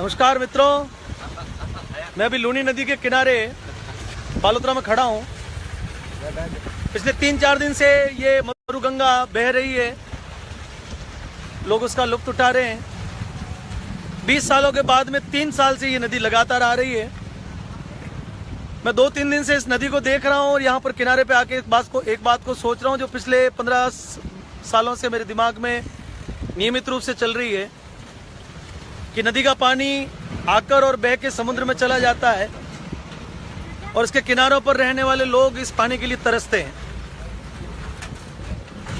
नमस्कार मित्रों, मैं अभी लूनी नदी के किनारे बालोतरा में खड़ा हूँ। पिछले 3-4 दिन से ये मरुगंगा बह रही है, लोग उसका लुत्फ उठा रहे हैं। 20 सालों के बाद में 3 साल से ये नदी लगातार आ रही है। मैं 2-3 दिन से इस नदी को देख रहा हूँ और यहाँ पर किनारे पे आके एक बात को सोच रहा हूँ जो पिछले 15 सालों से मेरे दिमाग में नियमित रूप से चल रही है कि नदी का पानी आकर और बह के समुद्र में चला जाता है और इसके किनारों पर रहने वाले लोग इस पानी के लिए तरसते हैं।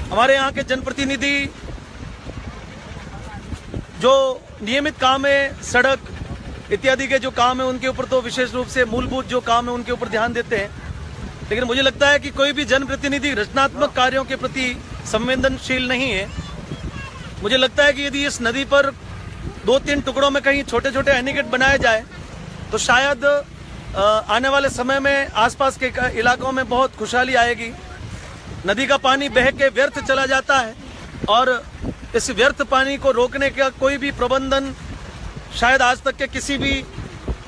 हमारे यहाँ के जनप्रतिनिधि जो नियमित काम है, सड़क इत्यादि के जो काम है उनके ऊपर तो विशेष रूप से मूलभूत जो काम है उनके ऊपर ध्यान देते हैं, लेकिन मुझे लगता है कि कोई भी जनप्रतिनिधि रचनात्मक कार्यों के प्रति संवेदनशील नहीं है। मुझे लगता है कि यदि इस नदी पर 2-3 टुकड़ों में कहीं छोटे छोटे एनीकट बनाए जाए तो शायद आने वाले समय में आसपास के इलाकों में बहुत खुशहाली आएगी। नदी का पानी बह के व्यर्थ चला जाता है और इस व्यर्थ पानी को रोकने का कोई भी प्रबंधन शायद आज तक के किसी भी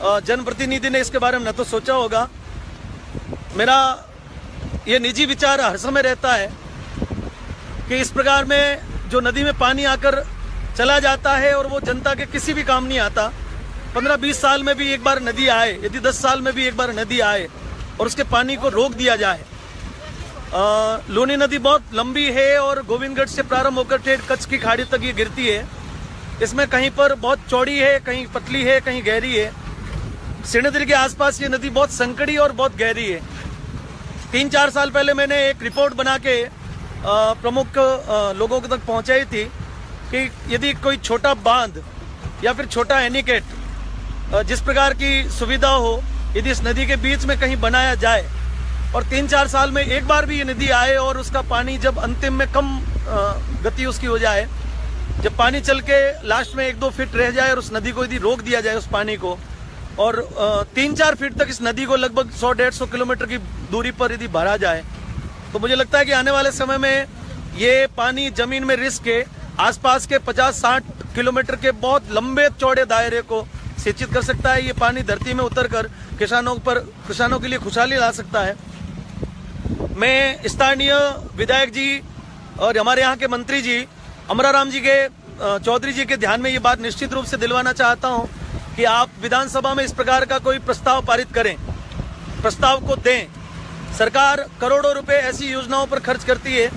जनप्रतिनिधि ने इसके बारे में न तो सोचा होगा। मेरा ये निजी विचार हर समय रहता है कि इस प्रकार में जो नदी में पानी आकर चला जाता है और वो जनता के किसी भी काम नहीं आता। 15-20 साल में भी एक बार नदी आए, यदि 10 साल में भी एक बार नदी आए और उसके पानी को रोक दिया जाए। लूनी नदी बहुत लंबी है और गोविंदगढ़ से प्रारंभ होकर ठेठ कच्छ की खाड़ी तक ये गिरती है। इसमें कहीं पर बहुत चौड़ी है, कहीं पतली है, कहीं गहरी है। श्रीनगर के आसपास ये नदी बहुत संकड़ी और बहुत गहरी है। 3-4 साल पहले मैंने एक रिपोर्ट बना के प्रमुख लोगों तक पहुंचाई थी कि यदि कोई छोटा बांध या फिर छोटा एनीकट जिस प्रकार की सुविधा हो यदि इस नदी के बीच में कहीं बनाया जाए और 3-4 साल में एक बार भी ये नदी आए और उसका पानी जब अंतिम में कम गति उसकी हो जाए, जब पानी चल के लास्ट में 1-2 फीट रह जाए और उस नदी को यदि रोक दिया जाए उस पानी को और 3-4 फीट तक इस नदी को लगभग 100-150 किलोमीटर की दूरी पर यदि भरा जाए तो मुझे लगता है कि आने वाले समय में ये पानी जमीन में रिस के आसपास के 50-60 किलोमीटर के बहुत लंबे चौड़े दायरे को सिंचित कर सकता है। ये पानी धरती में उतरकर किसानों के लिए खुशहाली ला सकता है। मैं स्थानीय विधायक जी और हमारे यहाँ के मंत्री जी अमराराम जी के चौधरी जी के ध्यान में ये बात निश्चित रूप से दिलवाना चाहता हूँ कि आप विधानसभा में इस प्रकार का कोई प्रस्ताव पारित करें, प्रस्ताव को दें। सरकार करोड़ों रुपए ऐसी योजनाओं पर खर्च करती है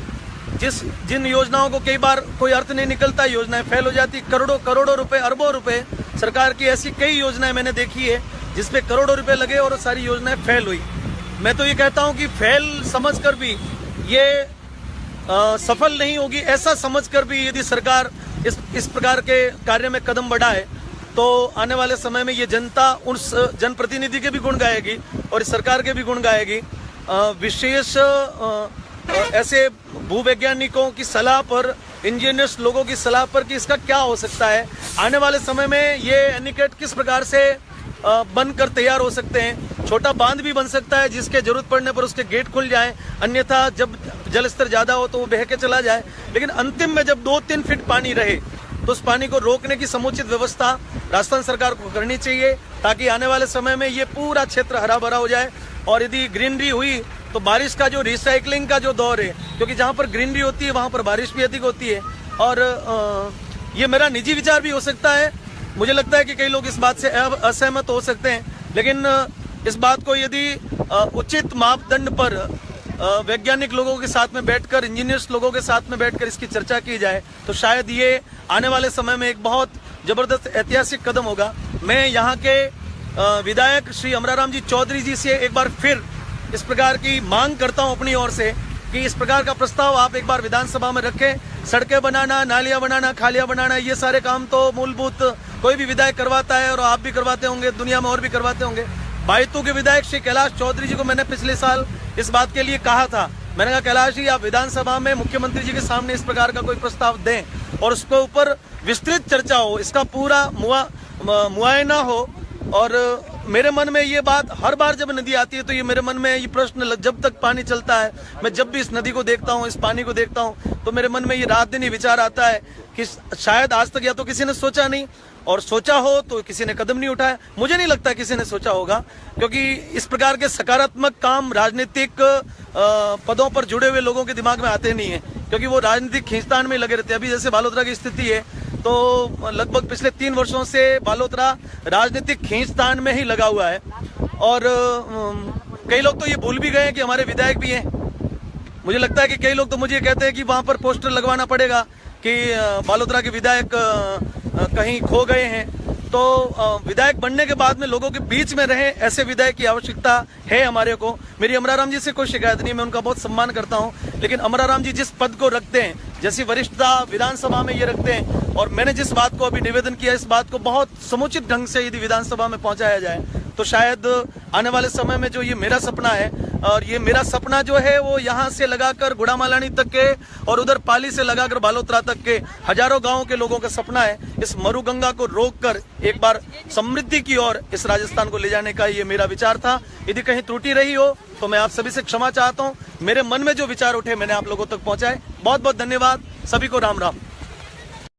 जिन योजनाओं को कई बार कोई अर्थ नहीं निकलता, योजनाएं फेल हो जाती। करोड़ों रुपए, अरबों रुपए सरकार की ऐसी कई योजनाएं मैंने देखी है जिसपे करोड़ों रुपए लगे और सारी योजनाएं फेल हुई। मैं तो ये कहता हूं कि फेल समझकर भी ये सफल नहीं होगी, ऐसा समझकर भी यदि सरकार इस प्रकार के कार्य में कदम बढ़ाए तो आने वाले समय में ये जनता उस जनप्रतिनिधि के भी गुण गाएगी और इस सरकार के भी गुण गाएगी। विशेष ऐसे भूवैज्ञानिकों की सलाह पर, इंजीनियर्स लोगों की सलाह पर कि इसका क्या हो सकता है, आने वाले समय में ये एनीकट किस प्रकार से बनकर तैयार हो सकते हैं। छोटा बांध भी बन सकता है जिसके जरूरत पड़ने पर उसके गेट खुल जाए, अन्यथा जब जल स्तर ज्यादा हो तो वो बह के चला जाए। लेकिन अंतिम में जब 2-3 फीट पानी रहे तो उस पानी को रोकने की समुचित व्यवस्था राजस्थान सरकार को करनी चाहिए ताकि आने वाले समय में ये पूरा क्षेत्र हरा भरा हो जाए। और यदि ग्रीनरी हुई तो बारिश का जो रिसाइकलिंग का जो दौर है, क्योंकि जहाँ पर ग्रीनरी होती है वहाँ पर बारिश भी अधिक होती है। और ये मेरा निजी विचार भी हो सकता है, मुझे लगता है कि कई लोग इस बात से असहमत हो सकते हैं, लेकिन इस बात को यदि उचित मापदंड पर वैज्ञानिक लोगों के साथ में बैठकर, इंजीनियर्स लोगों के साथ में बैठकर इसकी चर्चा की जाए तो शायद ये आने वाले समय में एक बहुत जबरदस्त ऐतिहासिक कदम होगा। मैं यहाँ के विधायक श्री अमराराम जी चौधरी जी से एक बार फिर इस प्रकार की मांग करता हूं अपनी ओर से कि इस प्रकार का प्रस्ताव आप एक बार विधानसभा में रखें। सड़कें बनाना, नालियां बनाना, खालियां बनाना, ये सारे काम तो मूलभूत कोई भी विधायक करवाता है और आप भी करवाते होंगे, दुनिया में और भी करवाते होंगे। बायतू के विधायक श्री कैलाश चौधरी जी को मैंने पिछले साल इस बात के लिए कहा था, मैंने कहा कैलाश जी आप विधानसभा में मुख्यमंत्री जी के सामने इस प्रकार का कोई प्रस्ताव दें और उसके ऊपर विस्तृत चर्चा हो, इसका पूरा मुआयना हो। और मेरे मन में ये बात हर बार जब नदी आती है तो ये मेरे मन में ये प्रश्न जब तक पानी चलता है, मैं जब भी इस नदी को देखता हूँ, इस पानी को देखता हूँ तो मेरे मन में ये रात दिन ही विचार आता है कि शायद आज तक या तो किसी ने सोचा नहीं, और सोचा हो तो किसी ने कदम नहीं उठाया। मुझे नहीं लगता किसी ने सोचा होगा, क्योंकि इस प्रकार के सकारात्मक काम राजनीतिक पदों पर जुड़े हुए लोगों के दिमाग में आते नहीं है, क्योंकि वो राजनीतिक खींचतान में लगे रहते हैं। अभी जैसे बालोतरा की स्थिति है, तो लगभग पिछले 3 वर्षों से बालोतरा राजनीतिक खींचतान में ही लगा हुआ है। और कई लोग तो ये भूल भी गए हैं कि हमारे विधायक भी हैं। मुझे लगता है कि कई लोग तो मुझे कहते हैं कि वहां पर पोस्टर लगवाना पड़ेगा कि बालोतरा के विधायक कहीं खो गए हैं। तो विधायक बनने के बाद में लोगों के बीच में रहे ऐसे विधायक की आवश्यकता है हमारे को। मेरी अमराराम जी से कोई शिकायत नहीं, मैं उनका बहुत सम्मान करता हूं, लेकिन अमराराम जी जिस पद को रखते हैं, जैसी वरिष्ठता विधानसभा में ये रखते हैं, और मैंने जिस बात को अभी निवेदन किया, इस बात को बहुत समुचित ढंग से यदि विधानसभा में पहुंचाया जाए तो शायद आने वाले समय में जो ये मेरा सपना है, और ये मेरा सपना जो है वो यहाँ से लगाकर गुड़ामालानी तक के और उधर पाली से लगाकर बालोतरा तक के हजारों गांवों के लोगों का सपना है। इस मरुगंगा को रोककर एक बार समृद्धि की ओर इस राजस्थान को ले जाने का ये मेरा विचार था। यदि कहीं त्रुटि रही हो तो मैं आप सभी से क्षमा चाहता हूँ। मेरे मन में जो विचार उठे मैंने आप लोगों तक पहुंचाए। बहुत बहुत धन्यवाद, सभी को राम राम।